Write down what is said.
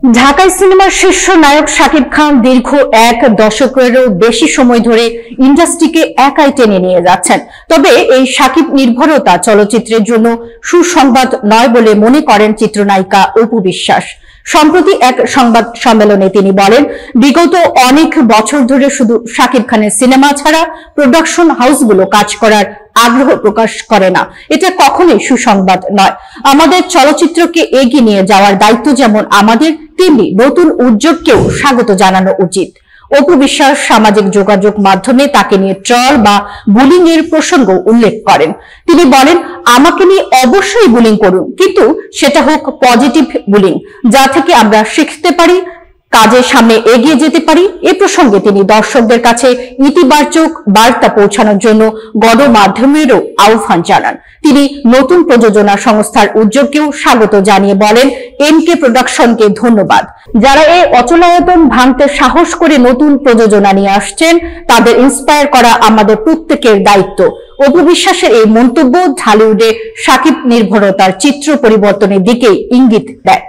ঢাকাই সিনেমার শীর্ষ নায়ক শাকিব খান দীর্ঘ এক দশকেরও বেশি সময় ধরে ইন্ডাস্ট্রিকে একাই টেনে নিয়ে যাচ্ছেন। তবে এই শাকিব নির্ভরতা চলচ্চিত্রের জন্য সুসংবাদ নয় বলে মনে করেন চিত্রনায়িকা অপু বিশ্বাস। সম্প্রতি এক সংবাদ সম্মেলনে তিনি বলেন, বিগত অনেক বছর ধরে শুধু শাকিব খানের সিনেমা ছাড়া প্রোডাকশন হাউসগুলো কাজ করার আগ্রহ প্রকাশ করে না। এটা কখনোই সুসংবাদ নয়। আমাদের চলচ্চিত্রকে এগিয়ে নিয়ে যাওয়ার দায়িত্ব যেমন আমাদের, তেমনি নতুন উদ্যোগকেও স্বাগত জানানো উচিত। অপু বিশ্বাস সামাজিক যোগাযোগ মাধ্যমে তাকে নিয়ে ট্রল বা বুলিং এর প্রসঙ্গ উল্লেখ করেন। তিনি বলেন, আমাকে নিয়ে অবশ্যই বুলিং করুন, কিন্তু সেটা হোক পজিটিভ বুলিং, যা থেকে আমরা শিখতে পারি, কাজের সামনে এগিয়ে যেতে পারি। এ প্রসঙ্গে তিনি দর্শকদের কাছে ইতিবাচক বার্তা পৌঁছানোর জন্য গণমাধ্যমেরও আহ্বান জানান। তিনি নতুন প্রযোজনা সংস্থার উদ্যোগকেও স্বাগত জানিয়ে বলেন, এমকে প্রোডাকশনকে ধন্যবাদ, যারা এই অচলায়তন ভাঙতে সাহস করে নতুন প্রযোজনা নিয়ে আসছেন। তাদের ইন্সপায়ার করা আমাদের প্রত্যেকের দায়িত্ব। অপু বিশ্বাসের এই মন্তব্য ঢালিউডে শাকিব নির্ভরতার চিত্র পরিবর্তনের দিকে ইঙ্গিত দেয়।